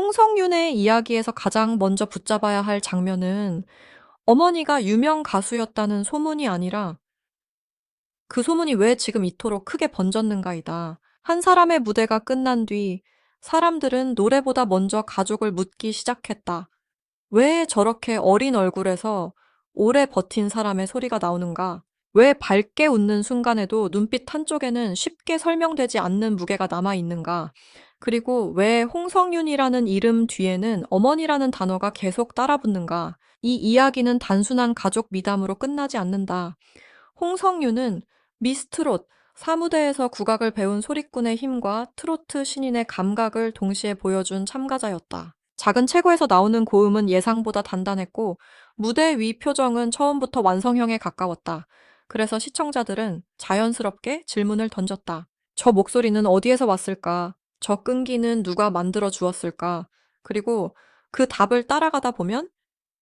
홍성윤의 이야기에서 가장 먼저 붙잡아야 할 장면은 어머니가 유명 가수였다는 소문이 아니라 그 소문이 왜 지금 이토록 크게 번졌는가이다. 한 사람의 무대가 끝난 뒤 사람들은 노래보다 먼저 가족을 묻기 시작했다. 왜 저렇게 어린 얼굴에서 오래 버틴 사람의 소리가 나오는가? 왜 밝게 웃는 순간에도 눈빛 한쪽에는 쉽게 설명되지 않는 무게가 남아 있는가? 그리고 왜 홍성윤이라는 이름 뒤에는 어머니라는 단어가 계속 따라붙는가? 이 이야기는 단순한 가족 미담으로 끝나지 않는다. 홍성윤은 미스트롯, 사무대에서 국악을 배운 소리꾼의 힘과 트로트 신인의 감각을 동시에 보여준 참가자였다. 작은 체구에서 나오는 고음은 예상보다 단단했고 무대 위 표정은 처음부터 완성형에 가까웠다. 그래서 시청자들은 자연스럽게 질문을 던졌다. 저 목소리는 어디에서 왔을까? 저 끈기는 누가 만들어 주었을까? 그리고 그 답을 따라가다 보면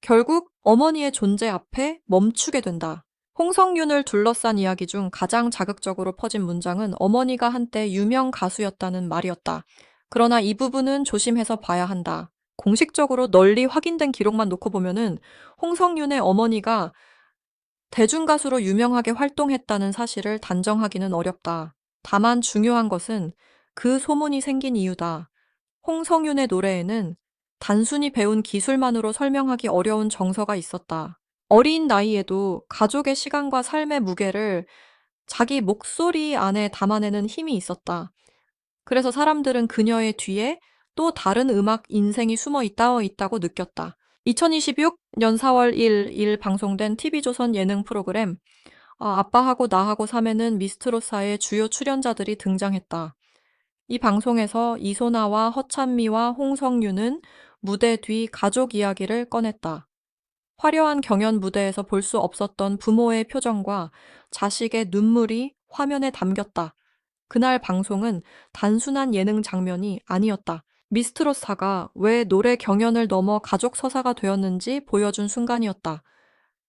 결국 어머니의 존재 앞에 멈추게 된다. 홍성윤을 둘러싼 이야기 중 가장 자극적으로 퍼진 문장은 어머니가 한때 유명 가수였다는 말이었다. 그러나 이 부분은 조심해서 봐야 한다. 공식적으로 널리 확인된 기록만 놓고 보면은 홍성윤의 어머니가 대중가수로 유명하게 활동했다는 사실을 단정하기는 어렵다. 다만 중요한 것은 그 소문이 생긴 이유다. 홍성윤의 노래에는 단순히 배운 기술만으로 설명하기 어려운 정서가 있었다. 어린 나이에도 가족의 시간과 삶의 무게를 자기 목소리 안에 담아내는 힘이 있었다. 그래서 사람들은 그녀의 뒤에 또 다른 음악 인생이 숨어 있다고 느꼈다. 2026년 4월 1일 방송된 TV조선 예능 프로그램 아빠하고 나하고 삼에는 미스트롯사의 주요 출연자들이 등장했다. 이 방송에서 이소나와 허찬미와 홍성윤은 무대 뒤 가족 이야기를 꺼냈다. 화려한 경연 무대에서 볼 수 없었던 부모의 표정과 자식의 눈물이 화면에 담겼다. 그날 방송은 단순한 예능 장면이 아니었다. 미스트롯사가 왜 노래 경연을 넘어 가족 서사가 되었는지 보여준 순간이었다.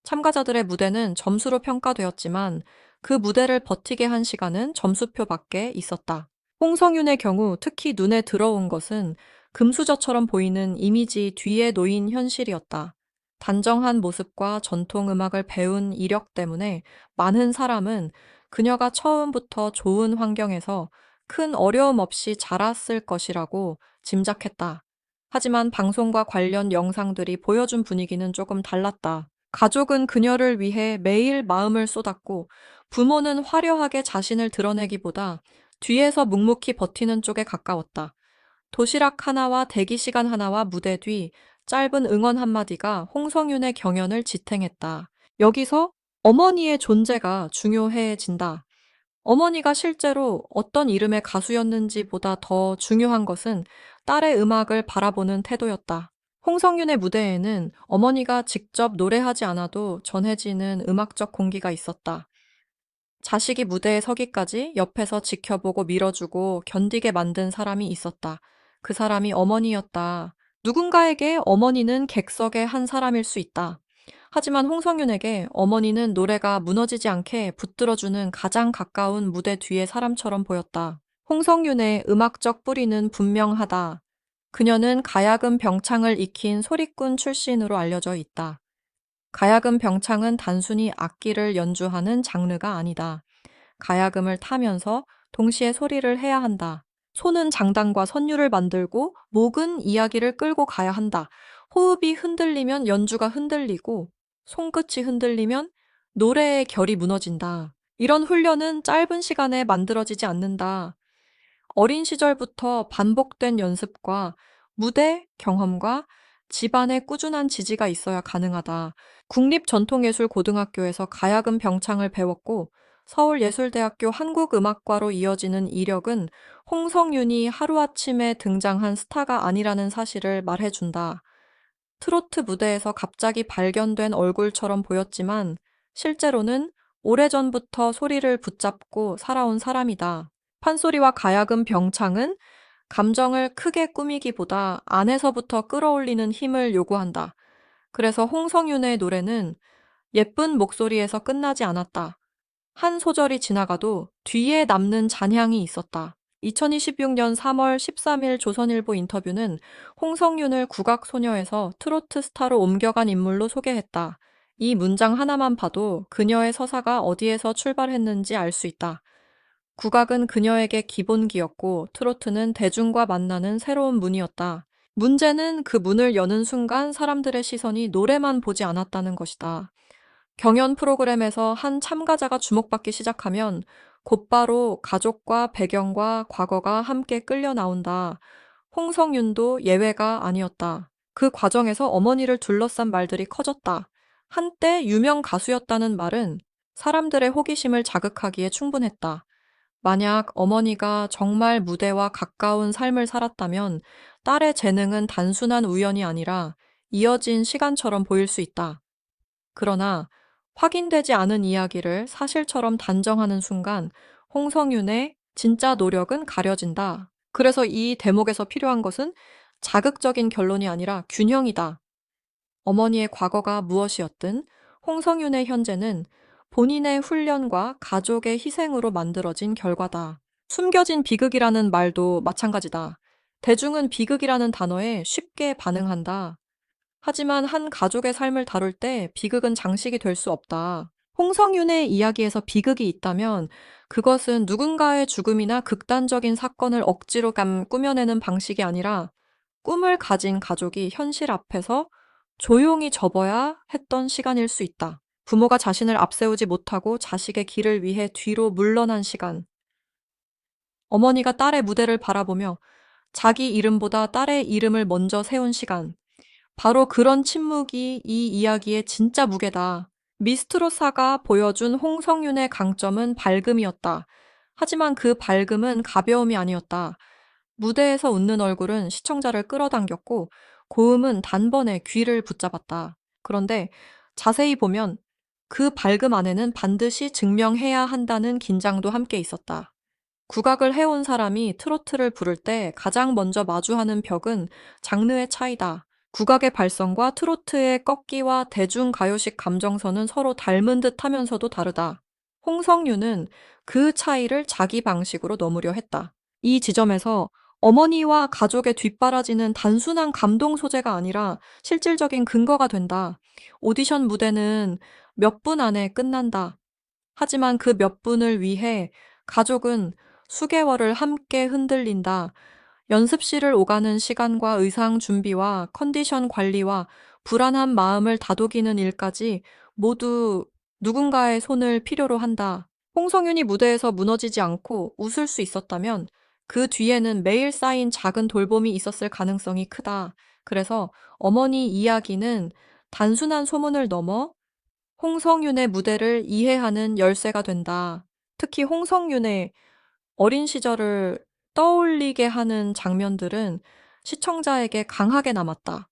참가자들의 무대는 점수로 평가되었지만 그 무대를 버티게 한 시간은 점수표 밖에 있었다. 홍성윤의 경우 특히 눈에 들어온 것은 금수저처럼 보이는 이미지 뒤에 놓인 현실이었다. 단정한 모습과 전통 음악을 배운 이력 때문에 많은 사람은 그녀가 처음부터 좋은 환경에서 큰 어려움 없이 자랐을 것이라고 짐작했다. 하지만 방송과 관련 영상들이 보여준 분위기는 조금 달랐다. 가족은 그녀를 위해 매일 마음을 쏟았고 부모는 화려하게 자신을 드러내기보다 뒤에서 묵묵히 버티는 쪽에 가까웠다. 도시락 하나와 대기 시간 하나와 무대 뒤 짧은 응원 한마디가 홍성윤의 경연을 지탱했다. 여기서 어머니의 존재가 중요해진다. 어머니가 실제로 어떤 이름의 가수였는지 보다 더 중요한 것은 딸의 음악을 바라보는 태도였다. 홍성윤의 무대에는 어머니가 직접 노래하지 않아도 전해지는 음악적 공기가 있었다. 자식이 무대에 서기까지 옆에서 지켜보고 밀어주고 견디게 만든 사람이 있었다. 그 사람이 어머니였다. 누군가에게 어머니는 객석의 한 사람일 수 있다. 하지만 홍성윤에게 어머니는 노래가 무너지지 않게 붙들어주는 가장 가까운 무대 뒤의 사람처럼 보였다. 홍성윤의 음악적 뿌리는 분명하다. 그녀는 가야금 병창을 익힌 소리꾼 출신으로 알려져 있다. 가야금 병창은 단순히 악기를 연주하는 장르가 아니다. 가야금을 타면서 동시에 소리를 해야 한다. 손은 장단과 선율을 만들고 목은 이야기를 끌고 가야 한다. 호흡이 흔들리면 연주가 흔들리고 손끝이 흔들리면 노래의 결이 무너진다. 이런 훈련은 짧은 시간에 만들어지지 않는다. 어린 시절부터 반복된 연습과 무대 경험과 집안의 꾸준한 지지가 있어야 가능하다. 국립전통예술고등학교에서 가야금 병창을 배웠고 서울예술대학교 한국음악과로 이어지는 이력은 홍성윤이 하루아침에 등장한 스타가 아니라는 사실을 말해준다. 트로트 무대에서 갑자기 발견된 얼굴처럼 보였지만 실제로는 오래전부터 소리를 붙잡고 살아온 사람이다. 판소리와 가야금 병창은 감정을 크게 꾸미기보다 안에서부터 끌어올리는 힘을 요구한다. 그래서 홍성윤의 노래는 예쁜 목소리에서 끝나지 않았다. 한 소절이 지나가도 뒤에 남는 잔향이 있었다. 2026년 3월 13일 조선일보 인터뷰는 홍성윤을 국악소녀에서 트로트 스타로 옮겨간 인물로 소개했다. 이 문장 하나만 봐도 그녀의 서사가 어디에서 출발했는지 알 수 있다. 국악은 그녀에게 기본기였고 트로트는 대중과 만나는 새로운 문이었다. 문제는 그 문을 여는 순간 사람들의 시선이 노래만 보지 않았다는 것이다. 경연 프로그램에서 한 참가자가 주목받기 시작하면 곧바로 가족과 배경과 과거가 함께 끌려 나온다. 홍성윤도 예외가 아니었다. 그 과정에서 어머니를 둘러싼 말들이 커졌다. 한때 유명 가수였다는 말은 사람들의 호기심을 자극하기에 충분했다. 만약 어머니가 정말 무대와 가까운 삶을 살았다면 딸의 재능은 단순한 우연이 아니라 이어진 시간처럼 보일 수 있다. 그러나 확인되지 않은 이야기를 사실처럼 단정하는 순간 홍성윤의 진짜 노력은 가려진다. 그래서 이 대목에서 필요한 것은 자극적인 결론이 아니라 균형이다. 어머니의 과거가 무엇이었든 홍성윤의 현재는 본인의 훈련과 가족의 희생으로 만들어진 결과다. 숨겨진 비극이라는 말도 마찬가지다. 대중은 비극이라는 단어에 쉽게 반응한다. 하지만 한 가족의 삶을 다룰 때 비극은 장식이 될 수 없다. 홍성윤의 이야기에서 비극이 있다면 그것은 누군가의 죽음이나 극단적인 사건을 억지로 꾸며내는 방식이 아니라 꿈을 가진 가족이 현실 앞에서 조용히 접어야 했던 시간일 수 있다. 부모가 자신을 앞세우지 못하고 자식의 길을 위해 뒤로 물러난 시간. 어머니가 딸의 무대를 바라보며 자기 이름보다 딸의 이름을 먼저 세운 시간. 바로 그런 침묵이 이 이야기의 진짜 무게다. 미스트롯사가 보여준 홍성윤의 강점은 밝음이었다. 하지만 그 밝음은 가벼움이 아니었다. 무대에서 웃는 얼굴은 시청자를 끌어당겼고 고음은 단번에 귀를 붙잡았다. 그런데 자세히 보면 그 밝음 안에는 반드시 증명해야 한다는 긴장도 함께 있었다. 국악을 해온 사람이 트로트를 부를 때 가장 먼저 마주하는 벽은 장르의 차이다. 국악의 발성과 트로트의 꺾기와 대중가요식 감정선은 서로 닮은 듯 하면서도 다르다. 홍성윤은 그 차이를 자기 방식으로 넣으려 했다. 이 지점에서 어머니와 가족의 뒷바라지는 단순한 감동 소재가 아니라 실질적인 근거가 된다. 오디션 무대는 몇 분 안에 끝난다. 하지만 그 몇 분을 위해 가족은 수개월을 함께 흔들린다. 연습실을 오가는 시간과 의상 준비와 컨디션 관리와 불안한 마음을 다독이는 일까지 모두 누군가의 손을 필요로 한다. 홍성윤이 무대에서 무너지지 않고 웃을 수 있었다면 그 뒤에는 매일 쌓인 작은 돌봄이 있었을 가능성이 크다. 그래서 어머니 이야기는 단순한 소문을 넘어 홍성윤의 무대를 이해하는 열쇠가 된다. 특히 홍성윤의 어린 시절을 떠올리게 하는 장면들은 시청자에게 강하게 남았다.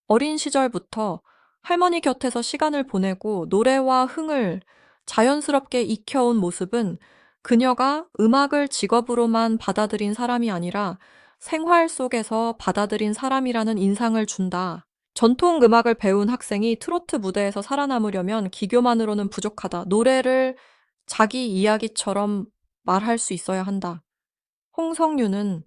어린 시절부터 할머니 곁에서 시간을 보내고 노래와 흥을 자연스럽게 익혀온 모습은 그녀가 음악을 직업으로만 받아들인 사람이 아니라 생활 속에서 받아들인 사람이라는 인상을 준다. 전통 음악을 배운 학생이 트로트 무대에서 살아남으려면 기교만으로는 부족하다. 노래를 자기 이야기처럼 말할 수 있어야 한다. 홍성윤은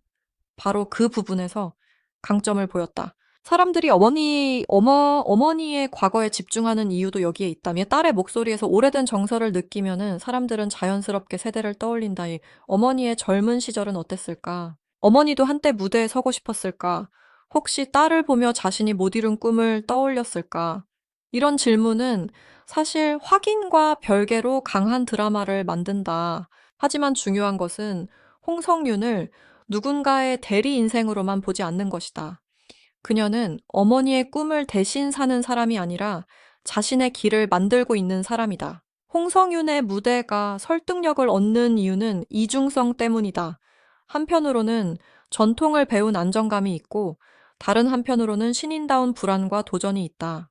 바로 그 부분에서 강점을 보였다. 사람들이 어머니의 과거에 집중하는 이유도 여기에 있다며 딸의 목소리에서 오래된 정서를 느끼면은 사람들은 자연스럽게 세대를 떠올린다. 이 어머니의 젊은 시절은 어땠을까? 어머니도 한때 무대에 서고 싶었을까? 혹시 딸을 보며 자신이 못 이룬 꿈을 떠올렸을까? 이런 질문은 사실 확인과 별개로 강한 드라마를 만든다. 하지만 중요한 것은 홍성윤을 누군가의 대리 인생으로만 보지 않는 것이다. 그녀는 어머니의 꿈을 대신 사는 사람이 아니라 자신의 길을 만들고 있는 사람이다. 홍성윤의 무대가 설득력을 얻는 이유는 이중성 때문이다. 한편으로는 전통을 배운 안정감이 있고 다른 한편으로는 신인다운 불안과 도전이 있다.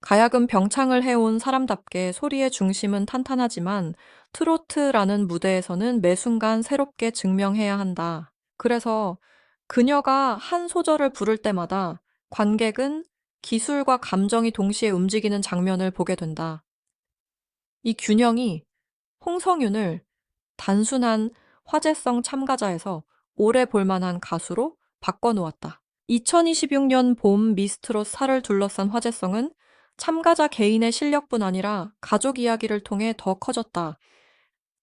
가야금 병창을 해온 사람답게 소리의 중심은 탄탄하지만 트로트라는 무대에서는 매 순간 새롭게 증명해야 한다. 그래서 그녀가 한 소절을 부를 때마다 관객은 기술과 감정이 동시에 움직이는 장면을 보게 된다. 이 균형이 홍성윤을 단순한 화제성 참가자에서 오래 볼만한 가수로 바꿔놓았다. 2026년 봄 미스트롯 살을 둘러싼 화제성은 참가자 개인의 실력뿐 아니라 가족 이야기를 통해 더 커졌다.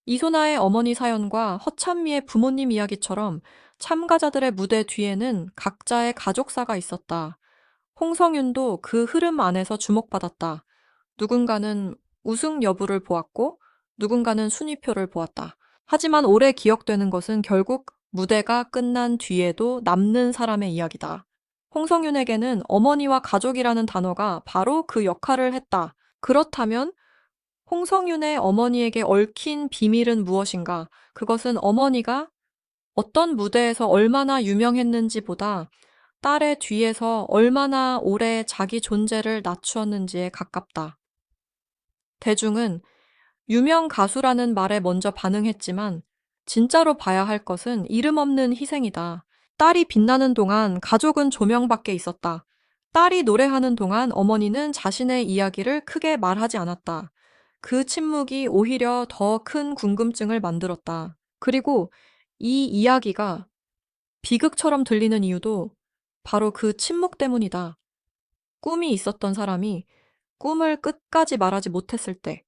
이소나의 어머니 사연과 허찬미의 부모님 이야기처럼 참가자들의 무대 뒤에는 각자의 가족사가 있었다. 홍성윤도 그 흐름 안에서 주목받았다. 누군가는 우승 여부를 보았고, 누군가는 순위표를 보았다. 하지만 오래 기억되는 것은 결국 무대가 끝난 뒤에도 남는 사람의 이야기다. 홍성윤에게는 어머니와 가족이라는 단어가 바로 그 역할을 했다. 그렇다면 홍성윤의 어머니에게 얽힌 비밀은 무엇인가? 그것은 어머니가 어떤 무대에서 얼마나 유명했는지보다 딸의 뒤에서 얼마나 오래 자기 존재를 낮추었는지에 가깝다. 대중은 유명 가수라는 말에 먼저 반응했지만 진짜로 봐야 할 것은 이름 없는 희생이다. 딸이 빛나는 동안 가족은 조명 밖에 있었다. 딸이 노래하는 동안 어머니는 자신의 이야기를 크게 말하지 않았다. 그 침묵이 오히려 더 큰 궁금증을 만들었다. 그리고 이 이야기가 비극처럼 들리는 이유도 바로 그 침묵 때문이다. 꿈이 있었던 사람이 꿈을 끝까지 말하지 못했을 때,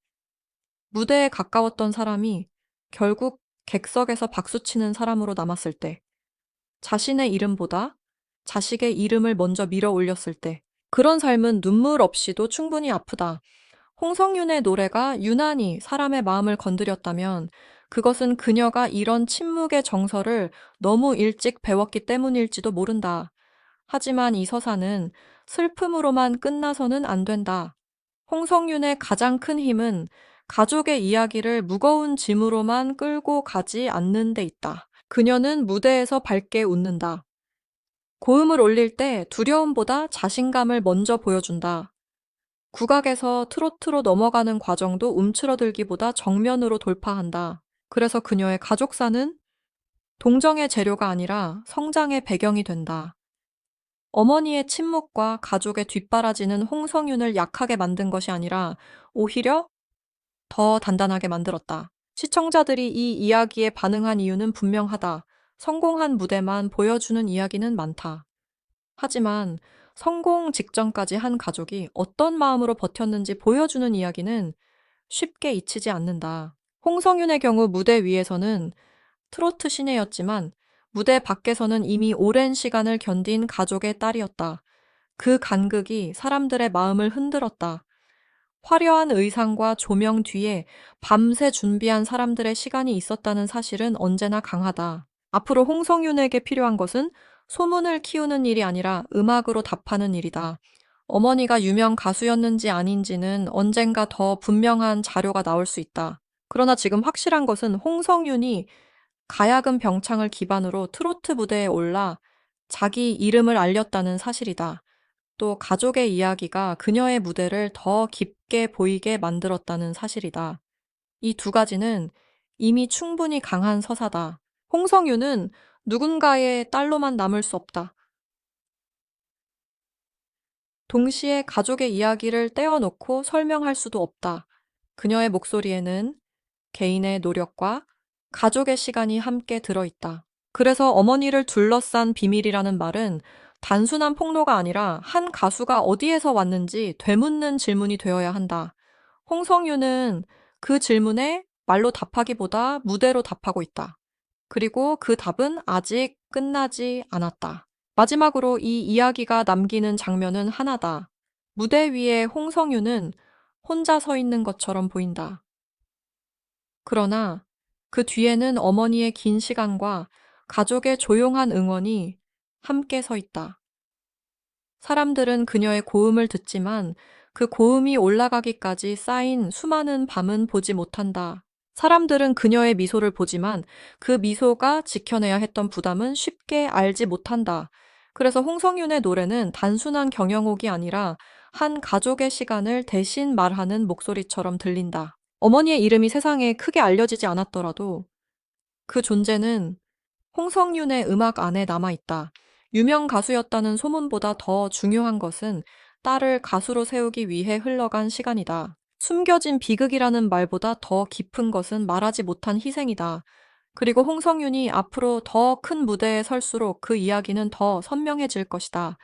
무대에 가까웠던 사람이 결국 객석에서 박수치는 사람으로 남았을 때, 자신의 이름보다 자식의 이름을 먼저 밀어 올렸을 때, 그런 삶은 눈물 없이도 충분히 아프다. 홍성윤의 노래가 유난히 사람의 마음을 건드렸다면 그것은 그녀가 이런 침묵의 정서를 너무 일찍 배웠기 때문일지도 모른다. 하지만 이 서사는 슬픔으로만 끝나서는 안 된다. 홍성윤의 가장 큰 힘은 가족의 이야기를 무거운 짐으로만 끌고 가지 않는 데 있다. 그녀는 무대에서 밝게 웃는다. 고음을 올릴 때 두려움보다 자신감을 먼저 보여준다. 국악에서 트로트로 넘어가는 과정도 움츠러들기보다 정면으로 돌파한다. 그래서 그녀의 가족사는 동정의 재료가 아니라 성장의 배경이 된다. 어머니의 침묵과 가족의 뒷바라지는 홍성윤을 약하게 만든 것이 아니라 오히려 더 단단하게 만들었다. 시청자들이 이 이야기에 반응한 이유는 분명하다. 성공한 무대만 보여주는 이야기는 많다. 하지만 성공 직전까지 한 가족이 어떤 마음으로 버텼는지 보여주는 이야기는 쉽게 잊히지 않는다. 홍성윤의 경우 무대 위에서는 트로트 신예였지만 무대 밖에서는 이미 오랜 시간을 견딘 가족의 딸이었다. 그 간극이 사람들의 마음을 흔들었다. 화려한 의상과 조명 뒤에 밤새 준비한 사람들의 시간이 있었다는 사실은 언제나 강하다. 앞으로 홍성윤에게 필요한 것은 소문을 키우는 일이 아니라 음악으로 답하는 일이다. 어머니가 유명 가수였는지 아닌지는 언젠가 더 분명한 자료가 나올 수 있다. 그러나 지금 확실한 것은 홍성윤이 가야금 병창을 기반으로 트로트 무대에 올라 자기 이름을 알렸다는 사실이다. 또 가족의 이야기가 그녀의 무대를 더 깊게 보이게 만들었다는 사실이다. 이 두 가지는 이미 충분히 강한 서사다. 홍성윤은 누군가의 딸로만 남을 수 없다. 동시에 가족의 이야기를 떼어놓고 설명할 수도 없다. 그녀의 목소리에는 개인의 노력과 가족의 시간이 함께 들어있다. 그래서 어머니를 둘러싼 비밀이라는 말은 단순한 폭로가 아니라 한 가수가 어디에서 왔는지 되묻는 질문이 되어야 한다. 홍성윤은 그 질문에 말로 답하기보다 무대로 답하고 있다. 그리고 그 답은 아직 끝나지 않았다. 마지막으로 이 이야기가 남기는 장면은 하나다. 무대 위에 홍성윤은 혼자 서 있는 것처럼 보인다. 그러나 그 뒤에는 어머니의 긴 시간과 가족의 조용한 응원이 함께 서 있다. 사람들은 그녀의 고음을 듣지만 그 고음이 올라가기까지 쌓인 수많은 밤은 보지 못한다. 사람들은 그녀의 미소를 보지만 그 미소가 지켜내야 했던 부담은 쉽게 알지 못한다. 그래서 홍성윤의 노래는 단순한 경영옥이 아니라 한 가족의 시간을 대신 말하는 목소리처럼 들린다. 어머니의 이름이 세상에 크게 알려지지 않았더라도 그 존재는 홍성윤의 음악 안에 남아있다. 유명 가수였다는 소문보다 더 중요한 것은 딸을 가수로 세우기 위해 흘러간 시간이다. 숨겨진 비극이라는 말보다 더 깊은 것은 말하지 못한 희생이다. 그리고 홍성윤이 앞으로 더 큰 무대에 설수록 그 이야기는 더 선명해질 것이다.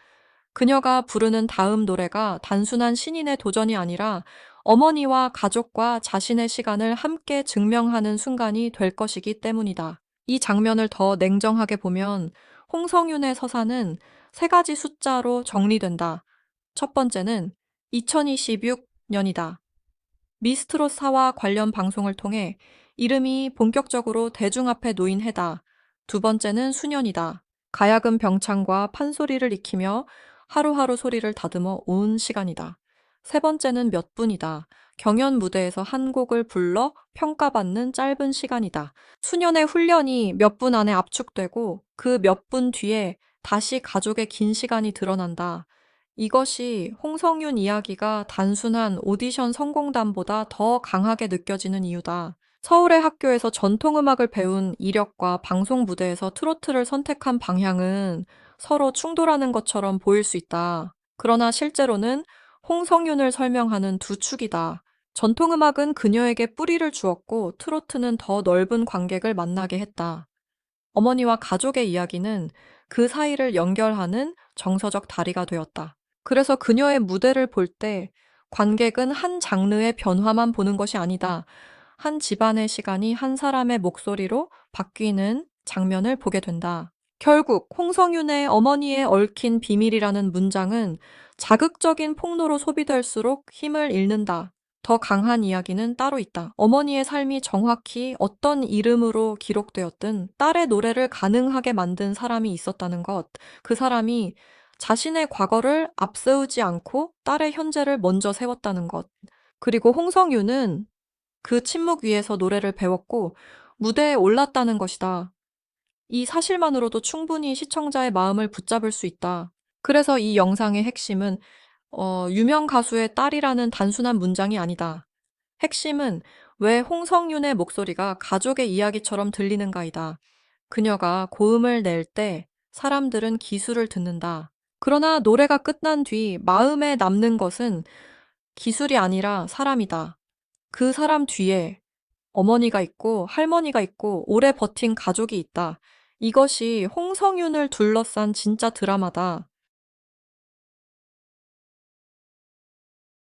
그녀가 부르는 다음 노래가 단순한 신인의 도전이 아니라 어머니와 가족과 자신의 시간을 함께 증명하는 순간이 될 것이기 때문이다. 이 장면을 더 냉정하게 보면 홍성윤의 서사는 세 가지 숫자로 정리된다. 첫 번째는 2026년이다. 미스트롯4와 관련 방송을 통해 이름이 본격적으로 대중 앞에 놓인 해다. 두 번째는 수년이다. 가야금 병창과 판소리를 익히며 하루하루 소리를 다듬어 온 시간이다. 세 번째는 몇 분이다. 경연 무대에서 한 곡을 불러 평가받는 짧은 시간이다. 수년의 훈련이 몇 분 안에 압축되고 그 몇 분 뒤에 다시 가족의 긴 시간이 드러난다. 이것이 홍성윤 이야기가 단순한 오디션 성공담보다 더 강하게 느껴지는 이유다. 서울의 학교에서 전통음악을 배운 이력과 방송 무대에서 트로트를 선택한 방향은 서로 충돌하는 것처럼 보일 수 있다. 그러나 실제로는 홍성윤을 설명하는 두 축이다. 전통음악은 그녀에게 뿌리를 주었고 트로트는 더 넓은 관객을 만나게 했다. 어머니와 가족의 이야기는 그 사이를 연결하는 정서적 다리가 되었다. 그래서 그녀의 무대를 볼 때 관객은 한 장르의 변화만 보는 것이 아니다. 한 집안의 시간이 한 사람의 목소리로 바뀌는 장면을 보게 된다. 결국 홍성윤의 어머니의 얽힌 비밀이라는 문장은 자극적인 폭로로 소비될수록 힘을 잃는다. 더 강한 이야기는 따로 있다. 어머니의 삶이 정확히 어떤 이름으로 기록되었든 딸의 노래를 가능하게 만든 사람이 있었다는 것. 그 사람이 자신의 과거를 앞세우지 않고 딸의 현재를 먼저 세웠다는 것. 그리고 홍성유는 그 침묵 위에서 노래를 배웠고 무대에 올랐다는 것이다. 이 사실만으로도 충분히 시청자의 마음을 붙잡을 수 있다. 그래서 이 영상의 핵심은 유명 가수의 딸이라는 단순한 문장이 아니다. 핵심은 왜 홍성윤의 목소리가 가족의 이야기처럼 들리는가이다. 그녀가 고음을 낼 때 사람들은 기술을 듣는다. 그러나 노래가 끝난 뒤 마음에 남는 것은 기술이 아니라 사람이다. 그 사람 뒤에 어머니가 있고 할머니가 있고 오래 버틴 가족이 있다. 이것이 홍성윤을 둘러싼 진짜 드라마다.